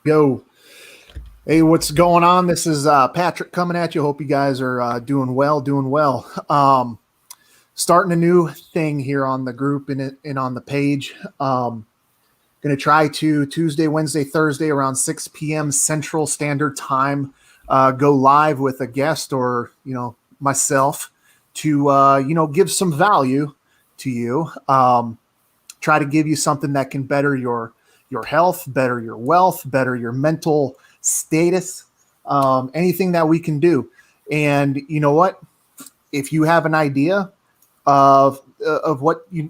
Go. Hey, what's going on? This is Patrick coming at you. Hope you guys are doing well, doing well. Starting a new thing here on the group and on the page. Going to try to Tuesday, Wednesday, Thursday around 6 p.m. Central Standard Time go live with a guest or, myself to, give some value to you. Try to give you something that can better your health, better your wealth, better your mental status, anything that we can do. And you know what? If you have an idea of what you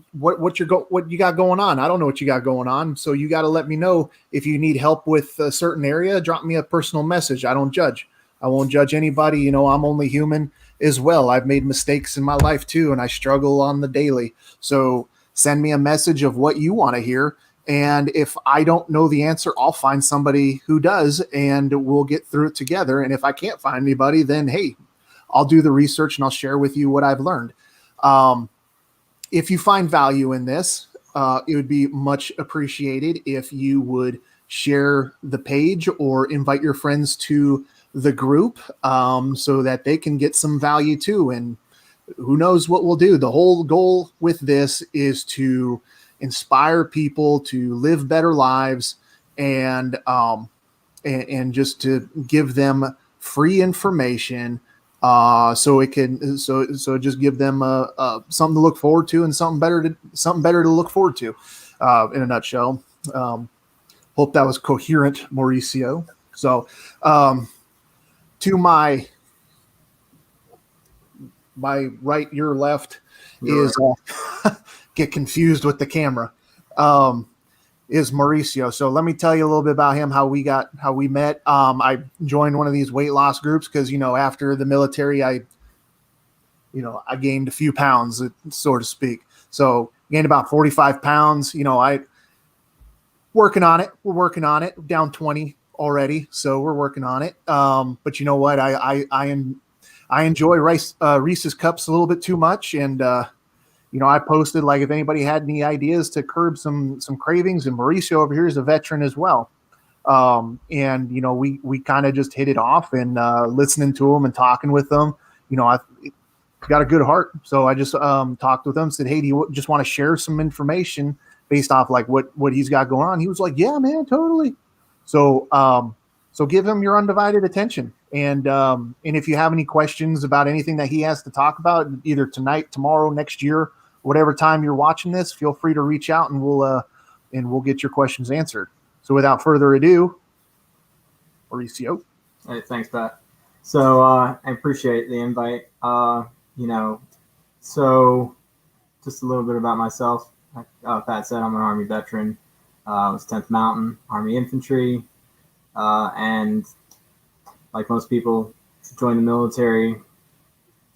got going on, I don't know what you got going on, so you got to let me know. If you need help with a certain area, drop me a personal message. I don't judge. I won't judge anybody. I'm only human as well. I've made mistakes in my life too, and I struggle on the daily. So send me a message of what you want to hear. And if I don't know the answer, I'll find somebody who does, and we'll get through it together. And if I can't find anybody, then hey, I'll do the research and I'll share with you what I've learned. Um, if you find value in this, it would be much appreciated if you would share the page or invite your friends to the group, so that they can get some value too. And who knows what we'll do. The whole goal with this is to inspire people to live better lives, and just to give them free information, so just give them something to look forward to, and something better to look forward to, in a nutshell. Hope that was coherent, Mauricio. So, to my right, your left is get confused with the camera. Um, is Mauricio. So let me tell you a little bit about him, how we met. I joined one of these weight loss groups because after the military, I gained a few pounds, so to speak. So gained about 45 pounds. I working on it. We're working on it. Down 20 already, so we're working on it. But you know what? I enjoy Reese's cups a little bit too much, and I posted, like, if anybody had any ideas to curb some cravings, and Mauricio over here is a veteran as well. And we kind of just hit it off, and listening to him and talking with them, I got a good heart. So I just talked with him, said, hey, do you just want to share some information based off like what he's got going on? He was like, yeah, man, totally. So give him your undivided attention. And if you have any questions about anything that he has to talk about, either tonight, tomorrow, next year, whatever time you're watching this, feel free to reach out, and we'll get your questions answered. So without further ado, Mauricio. Hey, thanks, Pat. So I appreciate the invite. So just a little bit about myself. Like Pat said, I'm an Army veteran. I was 10th Mountain Army Infantry, and like most people, joined the military.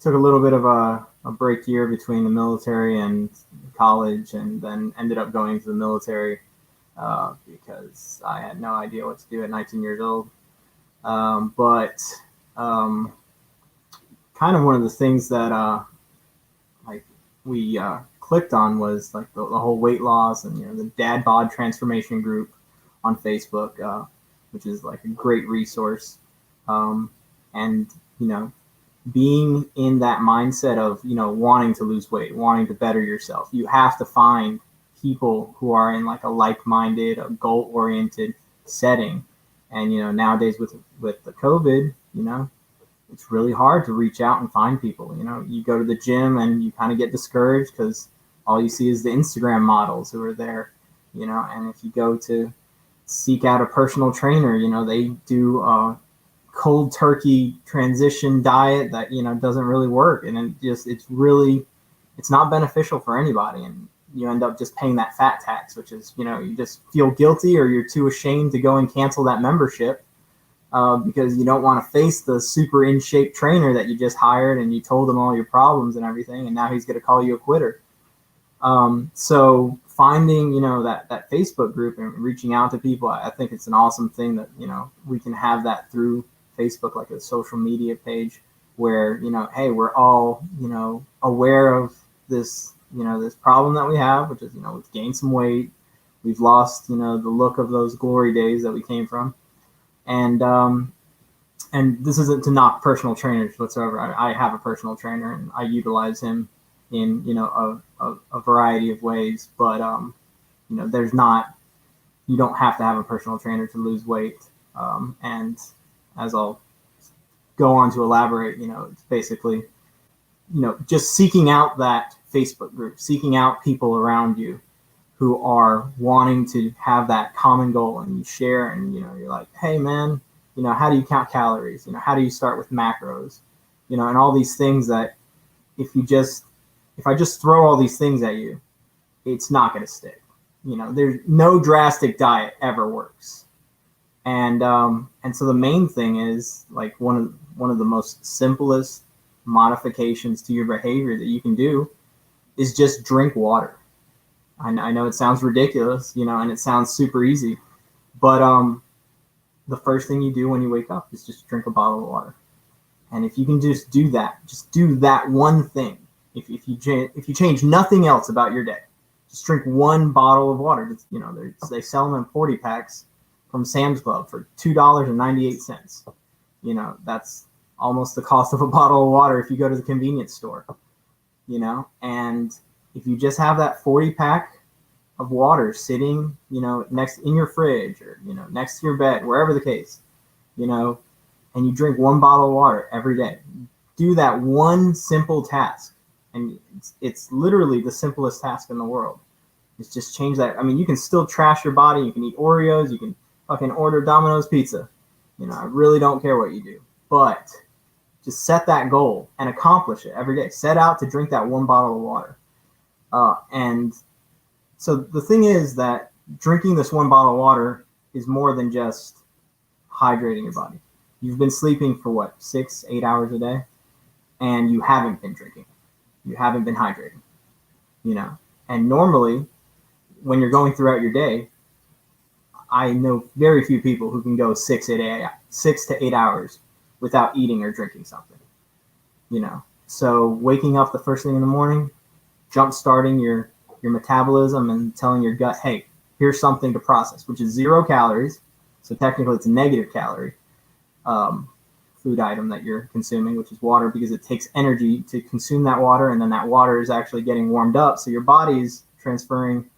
Took a little bit of a break year between the military and college, and then ended up going to the military because I had no idea what to do at 19 years old. But kind of one of the things that like we clicked on was like the whole weight loss, and the dad bod transformation group on Facebook, which is like a great resource. And being in that mindset of wanting to lose weight, wanting to better yourself, you have to find people who are in like a like-minded, a goal-oriented setting. And nowadays with the COVID, it's really hard to reach out and find people. You go to the gym and you kind of get discouraged because all you see is the Instagram models who are there. And if you go to seek out a personal trainer, they do cold turkey transition diet that doesn't really work, and it's not beneficial for anybody, and you end up just paying that fat tax, which is you just feel guilty, or you're too ashamed to go and cancel that membership because you don't want to face the super in shape trainer that you just hired and you told him all your problems and everything, and now he's going to call you a quitter. So finding that Facebook group and reaching out to people, I think it's an awesome thing that we can have that through Facebook, like a social media page where hey, we're all aware of this this problem that we have, which is we've gained some weight, we've lost the look of those glory days that we came from, And this isn't to knock personal trainers whatsoever. I have a personal trainer and I utilize him in a variety of ways. But there's not, you don't have to have a personal trainer to lose weight. And as I'll go on to elaborate, it's basically just seeking out that Facebook group, seeking out people around you who are wanting to have that common goal, and you share, and you're like, hey man, how do you count calories? How do you start with macros? And all these things that if I just throw all these things at you, it's not going to stick. There's no drastic diet ever works. And so the main thing is, like, one of the most simplest modifications to your behavior that you can do is just drink water. I know it sounds ridiculous, and it sounds super easy, but the first thing you do when you wake up is just drink a bottle of water. And if you can just do that one thing. If you change nothing else about your day, just drink one bottle of water. They sell them in 40 packs from Sam's Club for $2.98. That's almost the cost of a bottle of water if you go to the convenience store. And if you just have that 40 pack of water sitting, next in your fridge, or, next to your bed, wherever the case, and you drink one bottle of water every day, do that one simple task. And it's literally the simplest task in the world. It's just change that. I mean, you can still trash your body. You can eat Oreos. You can fucking order Domino's pizza. I really don't care what you do, but just set that goal and accomplish it every day. Set out to drink that one bottle of water. And so the thing is that drinking this one bottle of water is more than just hydrating your body. You've been sleeping for what, 6-8 hours a day, and you haven't been drinking. You haven't been hydrating, And normally when you're going throughout your day, I know very few people who can go 6 to 8 hours without eating or drinking something, So waking up the first thing in the morning, jump starting your metabolism and telling your gut, hey, here's something to process, which is 0 calories. So technically it's a negative calorie food item that you're consuming, which is water, because it takes energy to consume that water. And then that water is actually getting warmed up. So your body's transferring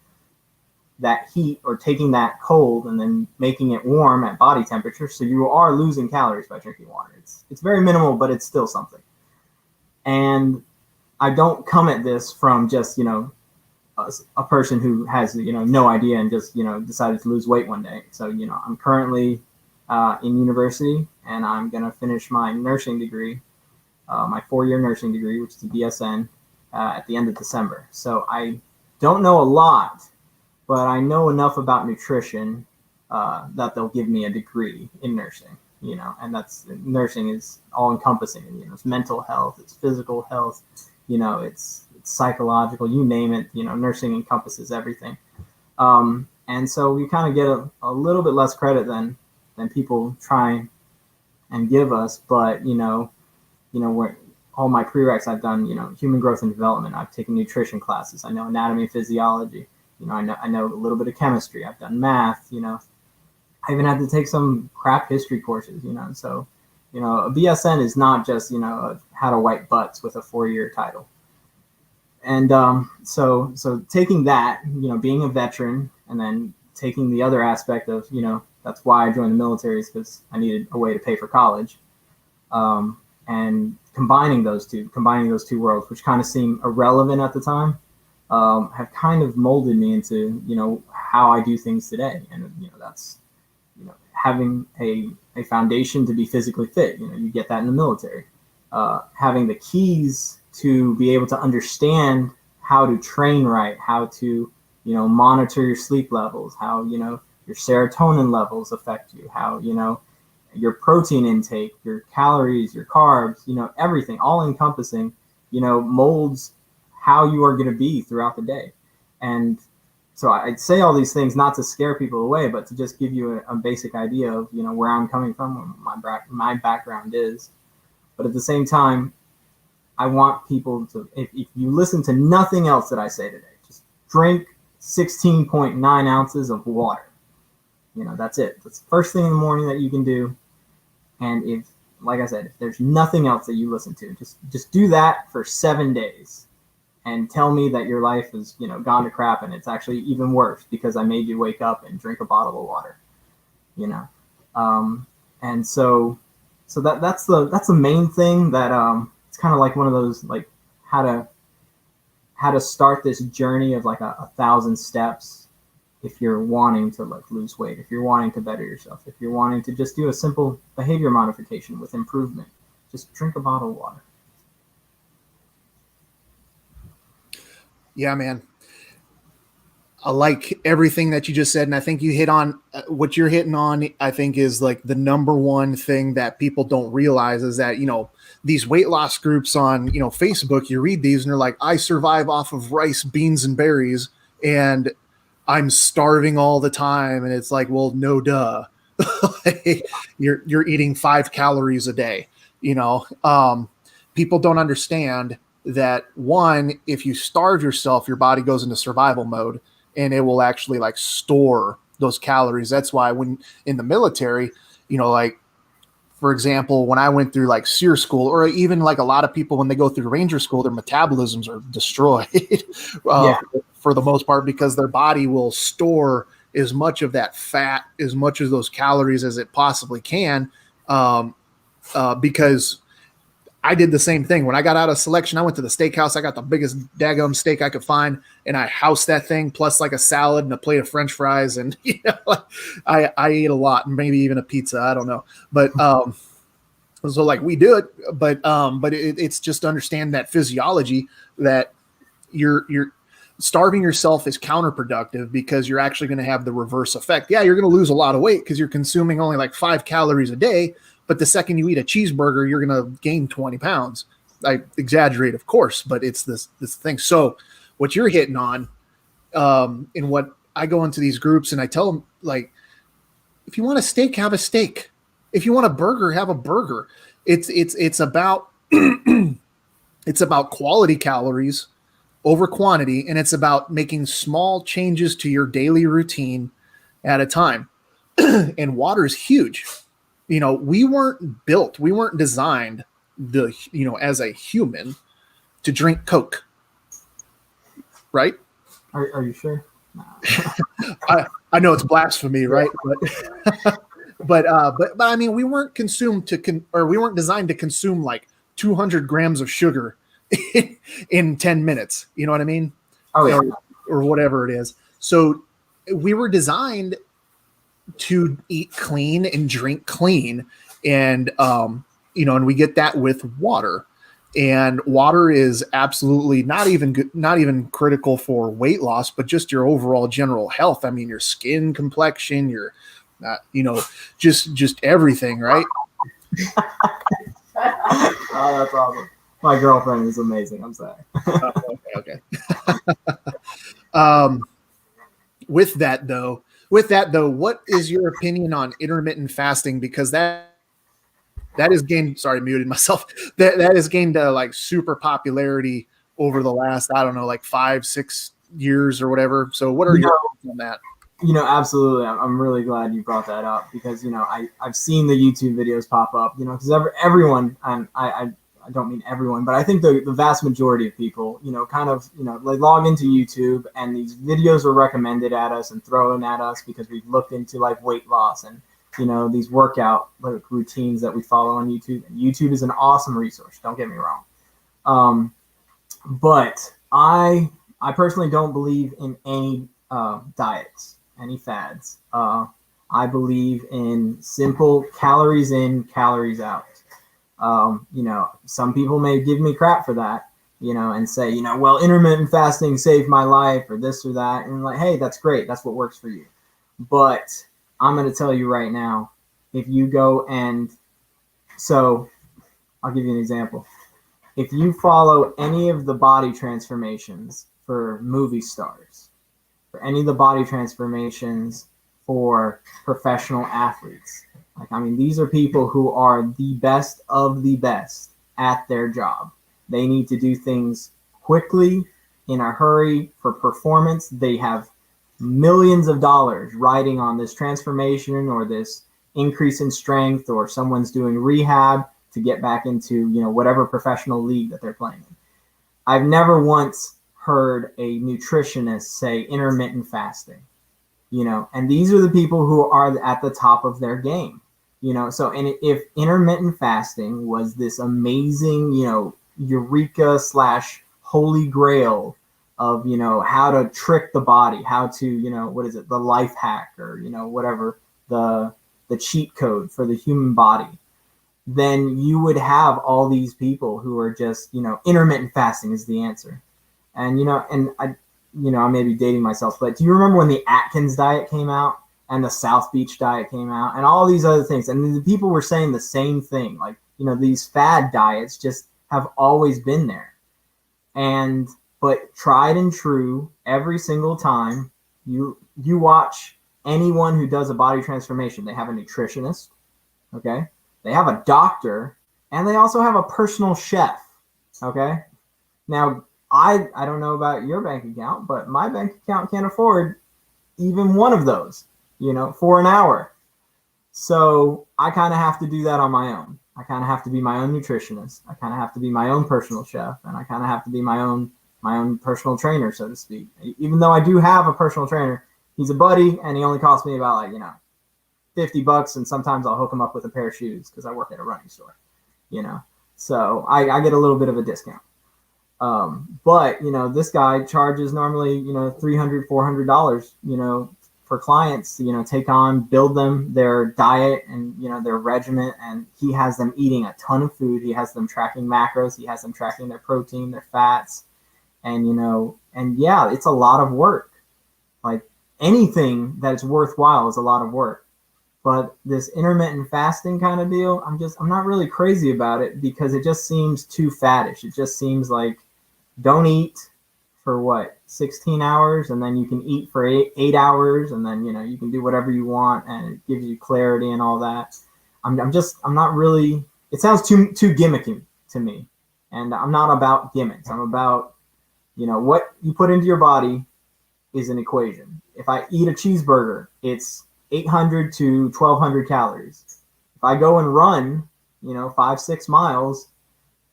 that heat, or taking that cold and then making it warm at body temperature. So you are losing calories by drinking water. It's very minimal, but it's still something. And I don't come at this from just, a person who has, no idea and just, decided to lose weight one day. So, I'm currently in university, and I'm going to finish my nursing degree, my 4-year nursing degree, which is a BSN, at the end of December. So I don't know a lot, but I know enough about nutrition that they'll give me a degree in nursing, and nursing is all encompassing. It's mental health, it's physical health, it's psychological, you name it, nursing encompasses everything. And so we kind of get a little bit less credit than people try and give us. But, where all my prereqs I've done, human growth and development, I've taken nutrition classes. I know anatomy and physiology. I know a little bit of chemistry. I've done math. I even had to take some crap history courses. So, a BSN is not just how to wipe butts with a 4-year title. And so taking that, being a veteran, and then taking the other aspect of, that's why I joined the military, is because I needed a way to pay for college. And combining those two worlds, which kind of seemed irrelevant at the time, have kind of molded me into, how I do things today. And, that's, having a foundation to be physically fit, you get that in the military. Having the keys to be able to understand how to train right, how to, monitor your sleep levels, how, your serotonin levels affect you, how, your protein intake, your calories, your carbs, everything, all encompassing, molds how you are going to be throughout the day. And so I'd say all these things not to scare people away, but to just give you a basic idea of, where I'm coming from, what my background is. But at the same time, I want people to, if you listen to nothing else that I say today, just drink 16.9 ounces of water. That's it. That's the first thing in the morning that you can do. And if, like I said, if there's nothing else that you listen to, just do that for 7 days and tell me that your life is, gone to crap, and it's actually even worse because I made you wake up and drink a bottle of water, and so that's the main thing that it's kind of like one of those, like, how to start this journey of like 1,000 steps if you're wanting to like lose weight, if you're wanting to better yourself, if you're wanting to just do a simple behavior modification with improvement. Just drink a bottle of water. Yeah, man. I like everything that you just said. And I think you hit on what you're hitting on, I think, is like the number one thing that people don't realize is that, these weight loss groups on, Facebook, you read these and they're like, I survive off of rice, beans, and berries, and I'm starving all the time. And it's like, well, no, duh. You're eating 5 calories a day. People don't understand that, one, if you starve yourself, your body goes into survival mode and it will actually like store those calories. That's why when in the military, like, for example, when I went through like SEER school, or even like a lot of people when they go through Ranger school, their metabolisms are destroyed for the most part, because their body will store as much of that fat, as much of those calories as it possibly can, because I did the same thing. When I got out of selection, I went to the steakhouse. I got the biggest daggum steak I could find, and I housed that thing, plus like a salad and a plate of French fries. And I ate a lot, and maybe even a pizza. I don't know, but so like we do it, but it's just to understand that physiology, that you're starving yourself is counterproductive, because you're actually going to have the reverse effect. Yeah, you're going to lose a lot of weight because you're consuming only like 5 calories a day. But the second you eat a cheeseburger, you're going to gain 20 pounds. I exaggerate, of course, but it's this thing. So what you're hitting on, in what I go into these groups and I tell them, like, if you want a steak, have a steak. If you want a burger, have a burger. It's about it's about quality calories over quantity, and it's about making small changes to your daily routine at a time. And water is huge. We weren't designed as a human to drink Coke, right? Are you sure? I know it's blasphemy, right? But I mean, we weren't we weren't designed to consume like 200 grams of sugar in 10 minutes. You know what I mean? Oh yeah. Or whatever it is. So we were designed to eat clean and drink clean, and and we get that with water. And water is absolutely not even critical for weight loss, but just your overall general health. I mean, your skin complexion, your just everything, right? Oh, that's awesome. My girlfriend is amazing. I'm sorry. Okay. With that though, what is your opinion on intermittent fasting? Because that has gained, sorry, muted myself. That has gained like super popularity over the last, I don't know, like 5-6 years or whatever. So what are your thoughts on that? Absolutely. I'm really glad you brought that up, because, I've seen the YouTube videos pop up, because everyone, and I don't mean everyone, but I think the vast majority of people, they log into YouTube and these videos are recommended at us and thrown at us because we've looked into like weight loss and, these workout like routines that we follow on YouTube. And YouTube is an awesome resource. Don't get me wrong. But I personally don't believe in any diets, any fads. I believe in simple calories in, calories out. Some people may give me crap for that, and say, well, intermittent fasting saved my life or this or that. And like, hey, that's great. That's what works for you. But I'm going to tell you right now, if you go so I'll give you an example. If you follow any of the body transformations for movie stars, for any of the body transformations for professional athletes, these are people who are the best of the best at their job. They need to do things quickly, in a hurry, for performance. They have millions of dollars riding on this transformation or this increase in strength, or someone's doing rehab to get back into, whatever professional league that they're playing in. I've never once heard a nutritionist say intermittent fasting, and these are the people who are at the top of their game, so, and if intermittent fasting was this amazing, eureka / holy grail of, how to trick the body, how to, what is it, the life hack, or, whatever, the cheat code for the human body, then you would have all these people who are just, intermittent fasting is the answer. And, and I may be dating myself, but do you remember when the Atkins diet came out and the South Beach diet came out and all these other things? And the people were saying the same thing. Like, these fad diets just have always been there. But tried and true, every single time you watch anyone who does a body transformation, they have a nutritionist, okay? They have a doctor, and they also have a personal chef, okay? Now, I don't know about your bank account, but my bank account can't afford even one of those, for an hour. So I kind of have to do that on my own. I kind of have to be my own nutritionist. I kind of have to be my own personal chef, and I kind of have to be my own personal trainer, so to speak. Even though I do have a personal trainer, he's a buddy, and he only costs me about $50, and sometimes I'll hook him up with a pair of shoes because I work at a running store, So I get a little bit of a discount. But this guy charges normally $300, $400, for clients to take on, build them their diet and their regimen, and he has them eating a ton of food. He has them tracking macros. He has them tracking their protein, their fats, and yeah, it's a lot of work. Like anything that's worthwhile is a lot of work. But this intermittent fasting kind of deal, I'm not really crazy about it because it just seems too faddish. It just seems like don't eat for 16 hours, and then you can eat for 8 hours, and then you can do whatever you want, and it gives you clarity and all that. I'm not really. It sounds too gimmicky to me, and I'm not about gimmicks. I'm about what you put into your body is an equation. If I eat a cheeseburger, it's 800 to 1200 calories. If I go and run, 5-6 miles,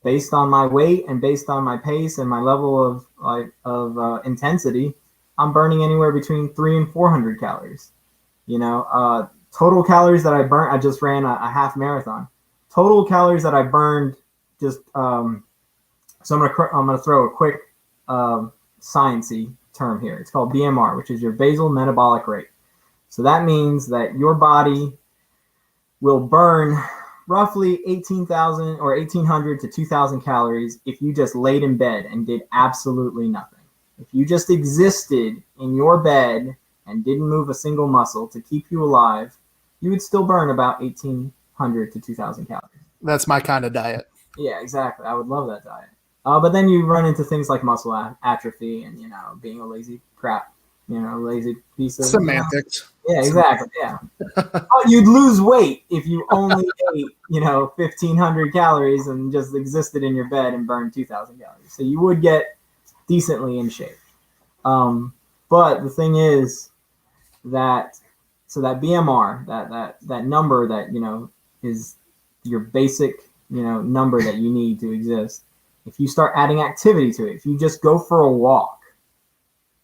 based on my weight and based on my pace and my level of intensity, I'm burning anywhere between 300 and 400 calories. Total calories that I burn. I just ran a half marathon. Total calories that I burned just. So I'm gonna throw a quick sciencey term here. It's called BMR, which is your basal metabolic rate. So that means that your body will burn roughly 18,000 or 1,800 to 2,000 calories if you just laid in bed and did absolutely nothing. If you just existed in your bed and didn't move a single muscle to keep you alive, you would still burn about 1,800 to 2,000 calories. That's my kind of diet. Yeah, exactly. I would love that diet. But then you run into things like muscle atrophy and, being a lazy crap, lazy piece of semantics. Yeah, exactly. Yeah. You'd lose weight if you only ate, 1,500 calories and just existed in your bed and burned 2,000 calories. So you would get decently in shape. But the thing is that BMR, that number that, is your basic, number that you need to exist. If you start adding activity to it, if you just go for a walk,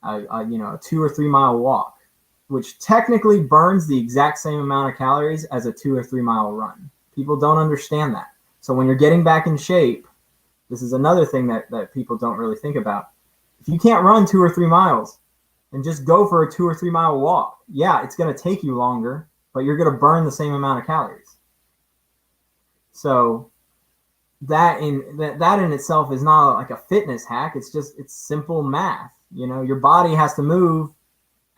a 2 or 3 mile walk, which technically burns the exact same amount of calories as a 2 or 3 mile run. People don't understand that. So when you're getting back in shape, this is another thing that people don't really think about. If you can't run 2 or 3 miles, then just go for a 2 or 3 mile walk. Yeah, it's going to take you longer, but you're going to burn the same amount of calories. So that in itself is not like a fitness hack. It's simple math. Your body has to move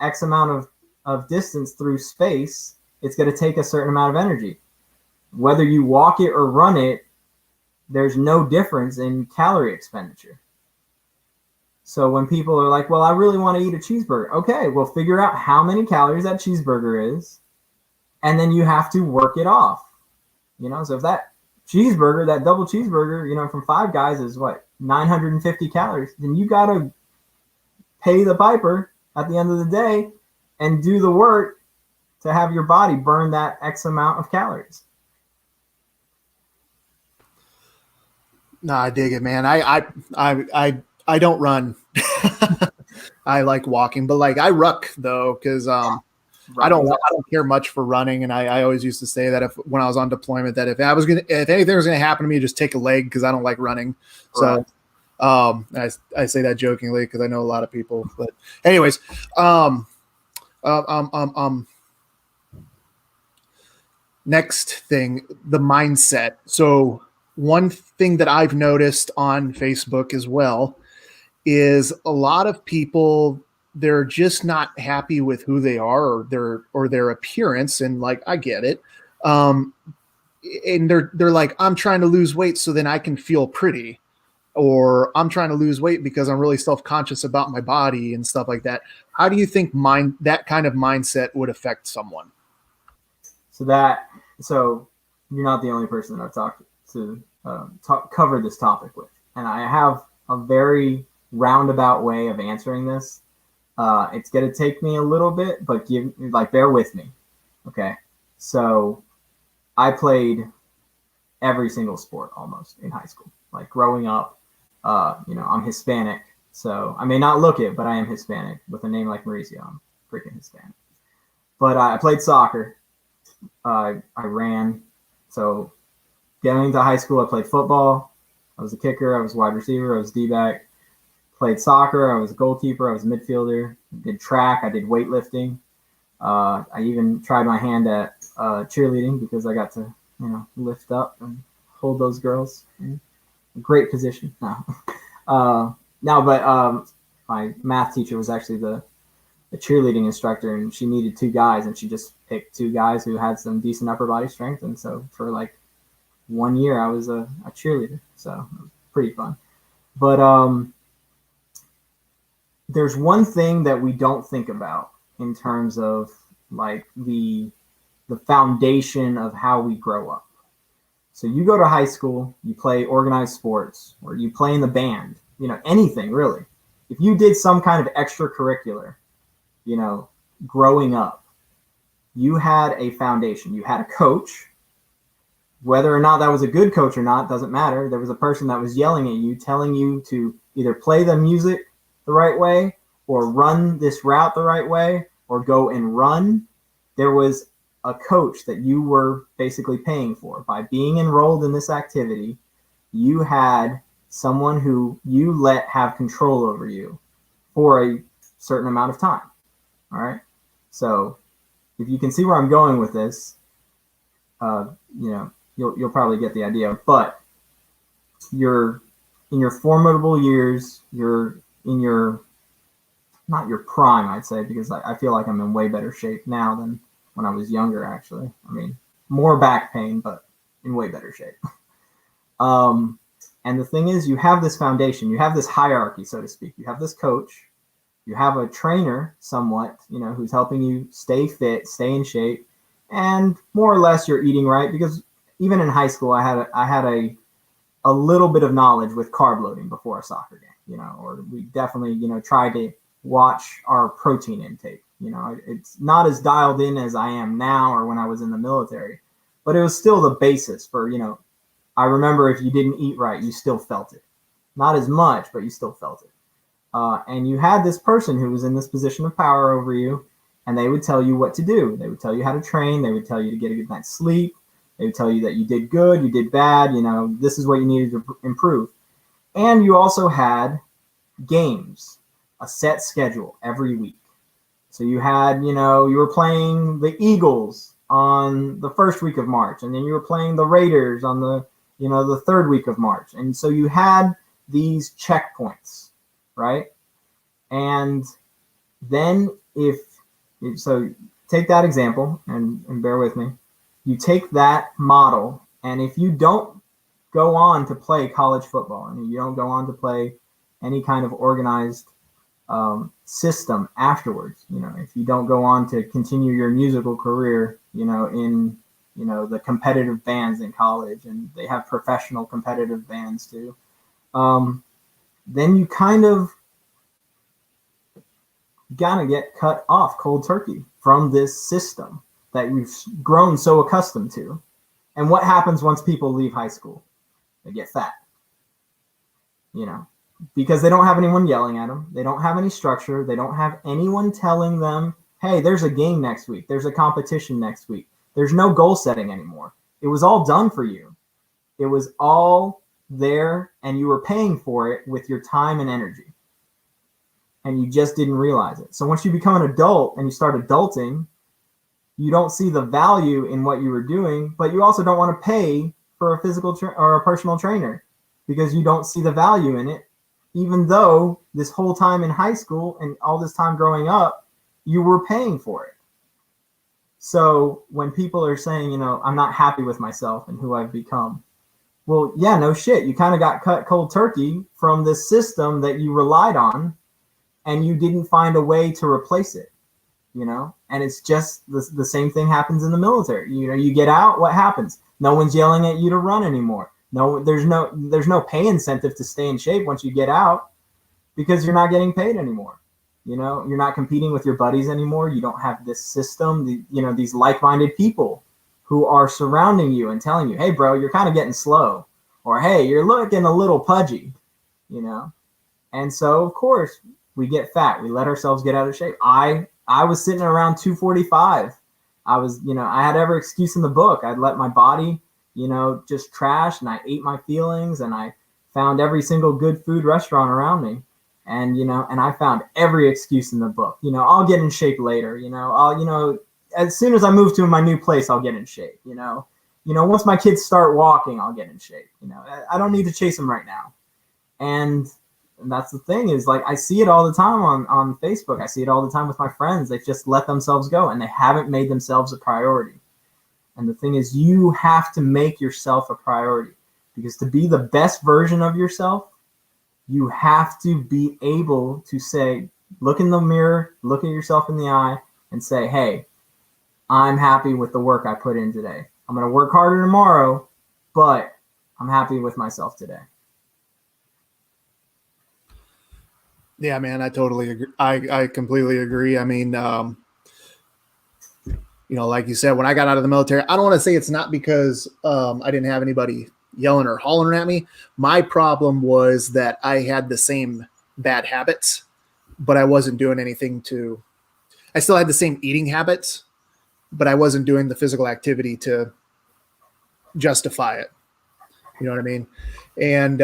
X amount of distance through space. It's going to take a certain amount of energy. Whether you walk it or run it, there's no difference in calorie expenditure. So when people are like, well, I really want to eat a cheeseburger. Okay, well, figure out how many calories that cheeseburger is, and then you have to work it off. So if that cheeseburger, that double cheeseburger, from Five Guys is 950 calories, then you got to pay the piper at the end of the day and do the work to have your body burn that X amount of calories. No, I dig it, man. I don't run. I like walking, but like I ruck though, because I don't care much for running, and I always used to say that when I was on deployment that if anything was gonna happen to me, just take a leg because I don't like running. So I say that jokingly because I know a lot of people. But anyways, um, um, um, next thing, the mindset. So one thing that I've noticed on Facebook as well is a lot of people, they're just not happy with who they are or their appearance, and like I get it. Um, and they're like, I'm trying to lose weight so then I can feel pretty, or I'm trying to lose weight because I'm really self-conscious about my body and stuff like that. How do you think that kind of mindset would affect someone? So you're not the only person that I've talked to cover this topic with, and I have a very roundabout way of answering this. It's gonna take me a little bit, but bear with me, okay? So I played every single sport almost in high school. Like growing up, I'm Hispanic, so I may not look it, but I am Hispanic with a name like Mauricio. I'm freaking Hispanic. But I played soccer. I ran. So getting into high school, I played football. I was a kicker. I was a wide receiver. I was D-back. Played soccer. I was a goalkeeper. I was a midfielder. Did track. I did weightlifting. I even tried my hand at cheerleading because I got to, lift up and hold those girls in a great position. But my math teacher was actually the cheerleading instructor, and she needed two guys, and she just picked two guys who had some decent upper body strength. And so for like 1 year, I was a cheerleader. So it was pretty fun. But there's one thing that we don't think about in terms of like the foundation of how we grow up. So you go to high school, you play organized sports, or you play in the band, anything really. If you did some kind of extracurricular, growing up, you had a foundation. You had a coach. Whether or not that was a good coach or not doesn't matter. There was a person that was yelling at you, telling you to either play the music the right way or run this route the right way or go and run. There was a coach that you were basically paying for. By being enrolled in this activity, you had someone who you let have control over you for a certain amount of time. All right. So if you can see where I'm going with this, you'll probably get the idea. But you're in your formidable years, you're in your, not your prime, I'd say, because I feel like I'm in way better shape now than when I was younger, actually. I mean, more back pain, but in way better shape. And the thing is, you have this foundation, you have this hierarchy, so to speak. You have this coach, you have a trainer somewhat, who's helping you stay fit, stay in shape, and more or less you're eating right, because even in high school, I had a little bit of knowledge with carb loading before a soccer game, or we definitely, try to watch our protein intake. It's not as dialed in as I am now or when I was in the military, but it was still the basis for, I remember if you didn't eat right, you still felt it. Not as much, but you still felt it. And you had this person who was in this position of power over you, and they would tell you what to do. They would tell you how to train. They would tell you to get a good night's sleep. They would tell you that you did good, you did bad, this is what you needed to improve. And you also had games, a set schedule every week. So you had, you were playing the Eagles on the first week of March, and then you were playing the Raiders on the third week of March. And so you had these checkpoints, right? And then so take that example and bear with me. You take that model, and if you don't go on to play college football, and you don't go on to play any kind of organized system afterwards, if you don't go on to continue your musical career, in the competitive bands in college, and they have professional competitive bands too, then you kind of you gotta get cut off cold turkey from this system that you've grown so accustomed to. And what happens once people leave high school? They get fat, you know, because they don't have anyone yelling at them. They don't have any structure. They don't have anyone telling them, hey, there's a game next week. There's a competition next week. There's no goal setting anymore. It was all done for you. It was all there, and you were paying for it with your time and energy. And you just didn't realize it. So once you become an adult and you start adulting, you don't see the value in what you were doing, but you also don't want to pay for a physical or a personal trainer because you don't see the value in it, even though this whole time in high school and all this time growing up, you were paying for it. So when people are saying, you know, I'm not happy with myself and who I've become, well, yeah, no shit. You kind of got cut cold turkey from this system that you relied on, and you didn't find a way to replace it, you know? And it's just the same thing happens in the military. You know, you get out, what happens? No one's yelling at you to run anymore. No, there's no pay incentive to stay in shape once you get out because you're not getting paid anymore. You know, you're not competing with your buddies anymore. You don't have this system, you know, these like-minded people who are surrounding you and telling you, hey, bro, you're kind of getting slow, or hey, you're looking a little pudgy, you know? And so, of course, we get fat. We let ourselves get out of shape. I was sitting around 245. I was, you know, I had every excuse in the book. I'd let my body, you know, just trash, and I ate my feelings, and I found every single good food restaurant around me. And, you know, and I found every excuse in the book. You know, I'll get in shape later. You know, as soon as I move to my new place, I'll get in shape. You know, once my kids start walking, I'll get in shape. You know, I don't need to chase them right now. And that's the thing is, like, I see it all the time on Facebook. I see it all the time with my friends. They've just let themselves go, and they haven't made themselves a priority. And the thing is, you have to make yourself a priority, because to be the best version of yourself, you have to be able to say, look in the mirror, look at yourself in the eye, and say, hey, I'm happy with the work I put in today. I'm going to work harder tomorrow, but I'm happy with myself today. Yeah, man, I totally agree. I completely agree. I mean, you know, like you said, when I got out of the military, I don't want to say it's not because I didn't have anybody yelling or hollering at me. My problem was that I had the same bad habits, but I wasn't doing anything I still had the same eating habits, but I wasn't doing the physical activity to justify it. You know what I mean? And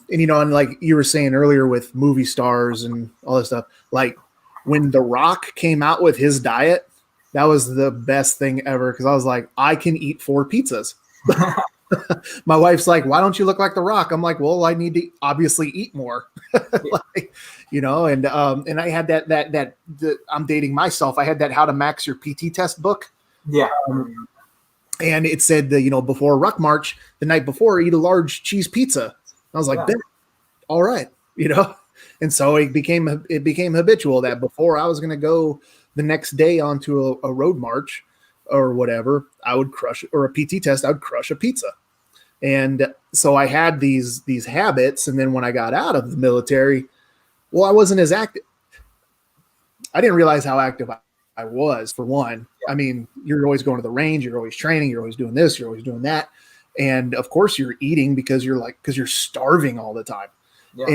you know, and like you were saying earlier with movie stars and all this stuff, like when The Rock came out with his diet, that was the best thing ever. Cause I was like, I can eat 4 pizzas. My wife's like, why don't you look like The Rock? I'm like, well, I need to obviously eat more. Like, you know, and I had that I'm dating myself. I had that How to Max Your PT Test book. Yeah. And it said that, you know, before Ruck March, the night before, eat a large cheese pizza. I was like, all right, you know? And so it became habitual that before I was going to go the next day onto a road march or whatever, I would crush, or a PT test, I would crush a pizza. And so I had these habits. And then when I got out of the military, well, I wasn't as active. I didn't realize how active I was, for one. I mean, you're always going to the range, you're always training, you're always doing this, you're always doing that. And of course you're eating because you're starving all the time. Yeah.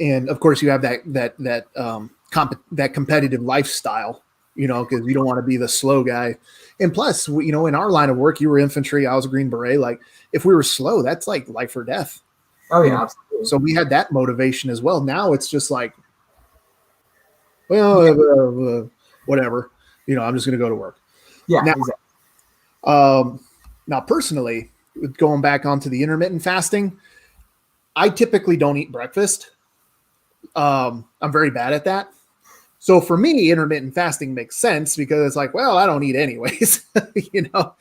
And of course you have that competitive lifestyle, you know, because you don't want to be the slow guy. And plus, you know, in our line of work, you were infantry, I was a Green Beret. Like, if we were slow, that's like life or death. Oh yeah, absolutely. So we had that motivation as well. Now it's just like, well, whatever, you know, I'm just going to go to work. Yeah. Now, exactly. Now personally, going back onto the intermittent fasting, I typically don't eat breakfast. I'm very bad at that. So for me, intermittent fasting makes sense because it's like, well, I don't eat anyways, you know?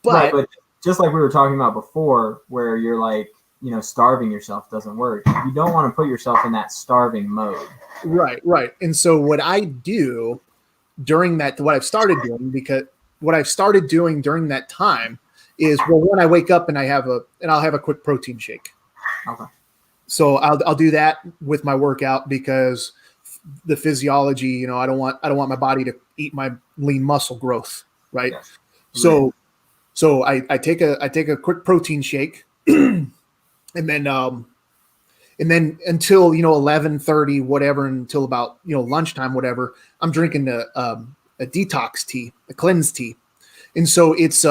But just like we were talking about before, where you're like, you know, starving yourself doesn't work. You don't want to put yourself in that starving mode. Right. And so what I do during that, what I've started doing during that time is, well, when I wake up and I'll have a quick protein shake. Okay. So I'll do that with my workout because the physiology, I don't want my body to eat my lean muscle growth. Right. Yes. So I take a quick protein shake and then until 11:30 whatever, until about lunchtime whatever, I'm drinking a detox tea, a cleanse tea. And so it's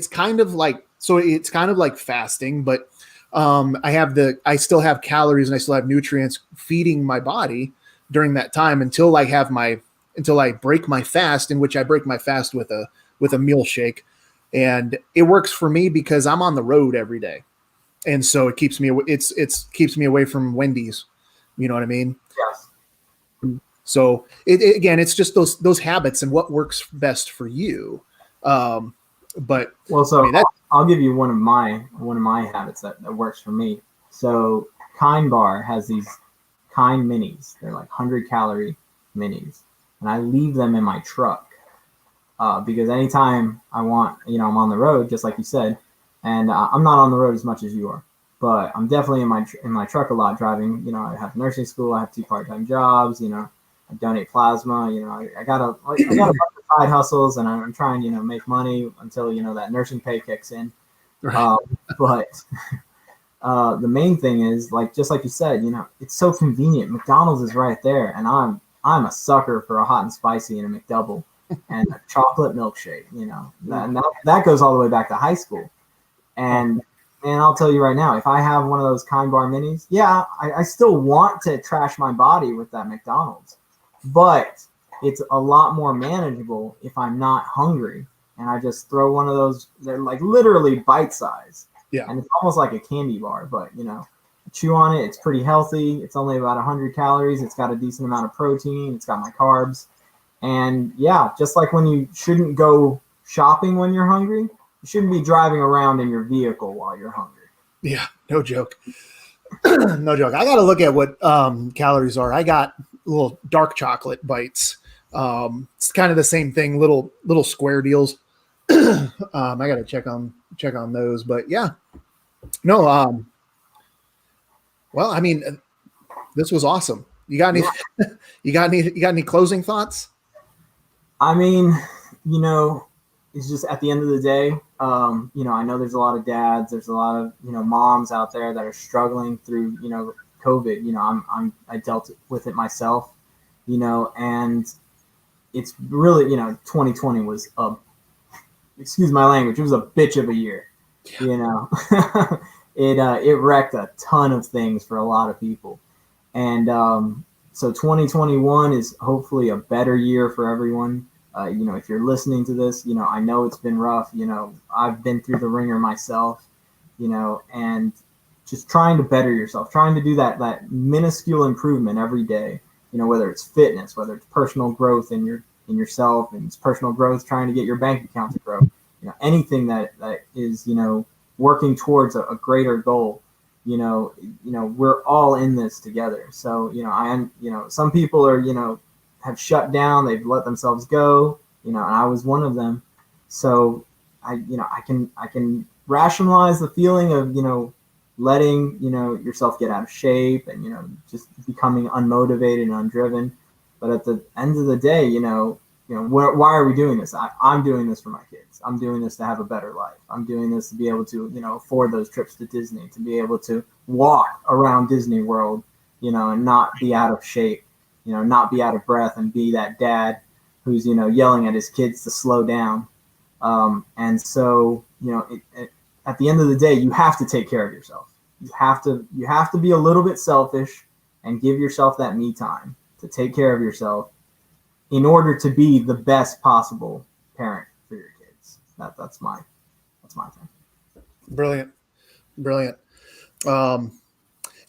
kind of like fasting, but I still have calories and I still have nutrients feeding my body during that time until I break my fast, in which I break my fast with a meal shake. And it works for me because I'm on the road every day. And so it keeps me keeps me away from Wendy's. You know what I mean? Yes. So again, it's just those habits and what works best for you. But well, so I mean, I'll give you one of my habits that works for me. So Kind Bar has these Kind minis. They're like 100-calorie minis, and I leave them in my truck because anytime I want, I'm on the road, just like you said, and I'm not on the road as much as you are, but I'm definitely in my truck a lot driving. I have nursing school, I have 2 part-time jobs. I donate plasma. I got a bunch of side hustles, and I'm trying, make money until that nursing pay kicks in. Right. But the main thing is, just like you said, it's so convenient. McDonald's is right there, and I'm a sucker for a hot and spicy and a McDouble and a chocolate milkshake. That goes all the way back to high school. And I'll tell you right now, if I have one of those Kind Bar minis, yeah, I still want to trash my body with that McDonald's. But it's a lot more manageable if I'm not hungry and I just throw one of those. They're like literally bite size. Yeah. And it's almost like a candy bar, but chew on it. It's pretty healthy. It's only about 100 calories. It's got a decent amount of protein. It's got my carbs. And yeah, just like when you shouldn't go shopping when you're hungry, you shouldn't be driving around in your vehicle while you're hungry. Yeah, no joke. No joke. I got to look at what calories are. I got little dark chocolate bites. It's kind of the same thing, little square deals. I got to check on those, but yeah, no. Well, I mean, this was awesome. You got any? Yeah. You got any closing thoughts? I mean, it's just at the end of the day, I know there's a lot of dads, there's a lot of moms out there that are struggling through COVID. I dealt with it myself, and it's really 2020 was excuse my language, it was a bitch of a year. Yeah. It wrecked a ton of things for a lot of people, and so 2021 is hopefully a better year for everyone. If you're listening to this, I know it's been rough. I've been through the ringer myself, and just trying to better yourself, trying to do that minuscule improvement every day, whether it's fitness, whether it's personal growth in yourself, and it's personal growth, trying to get your bank account to grow, anything that is, working towards a greater goal. We're all in this together. So, some people are, have shut down, they've let themselves go, and I was one of them. So I can rationalize the feeling of, letting, yourself get out of shape and, just becoming unmotivated and undriven. But at the end of the day, why are we doing this? I'm doing this for my kids. I'm doing this to have a better life. I'm doing this to be able to, afford those trips to Disney, to be able to walk around Disney World, and not be out of shape, not be out of breath, and be that dad who's, yelling at his kids to slow down. And so, at the end of the day, you have to take care of yourself. You have to be a little bit selfish and give yourself that me time to take care of yourself in order to be the best possible parent for your kids. That's my thing. Brilliant. And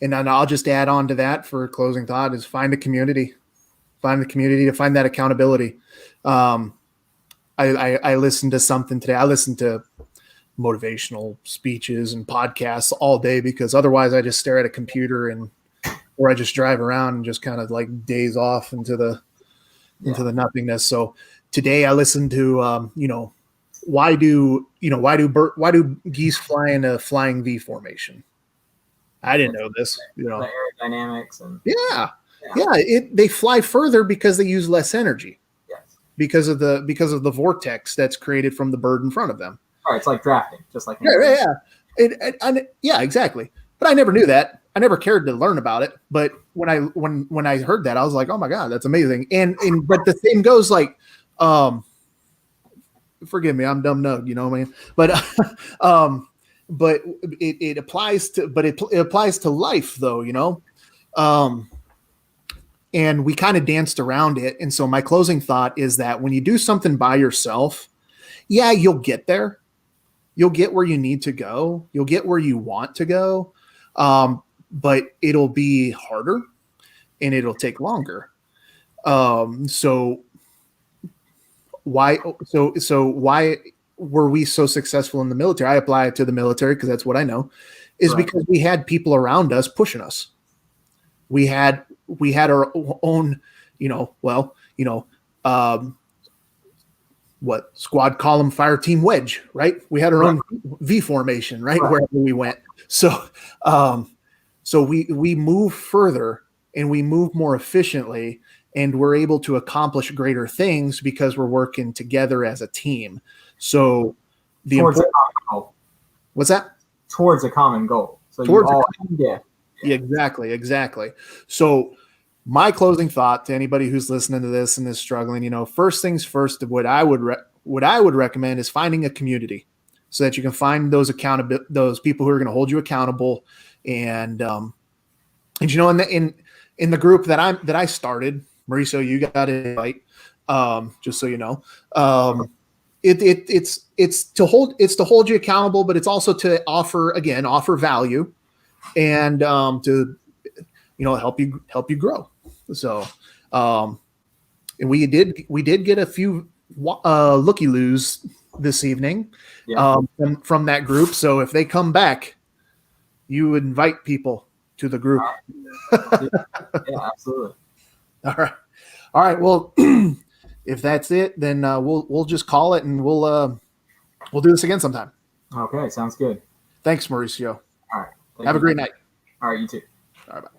then I'll just add on to that for a closing thought is find the community to find that accountability. I listened to something today. I listened to motivational speeches and podcasts all day because otherwise I just stare at a computer or I just drive around and just kind of like daze off into the nothingness. So today I listened to, why do geese fly in a flying V formation? I didn't know this. You The know. aerodynamics and Yeah. yeah. Yeah. They fly further because they use less energy Yes. because of the vortex that's created from the bird in front of them. All right, it's like drafting, just like Yeah, exactly. But I never knew that. I never cared to learn about it. But when I heard that, I was like, oh my god, that's amazing. And but the same goes like, forgive me, I'm dumb nug, you know what I mean? But but it applies to it applies to life though, you know. And we kind of danced around it. And so my closing thought is that when you do something by yourself, yeah, you'll get there. You'll get where you need to go. You'll get where you want to go. But it'll be harder and it'll take longer. So why were we so successful in the military? I apply it to the military because that's what I know, is Right. because we had people around us pushing us. We had our own, what squad, column, fire team, wedge, right? We had our own V formation, right? Wherever we went. So we move further and we move more efficiently and we're able to accomplish greater things because we're working together as a team. So towards a common goal. What's that? Towards a common goal. So yeah. Exactly. So my closing thought to anybody who's listening to this and is struggling, first things first, what I would recommend is finding a community so that you can find those people who are going to hold you accountable. And in the group that I started, Mauricio, you got an invite, just so you know. It's to hold you accountable, but it's also to offer value and to help you grow. So and we did get a few looky-loos this evening from that group. So if they come back, you invite people to the group. Yeah, absolutely. All right. Well, if that's it, then we'll just call it, and we'll do this again sometime. Okay, sounds good. Thanks, Mauricio. All right. Have a great night. All right, you too. All right, bye.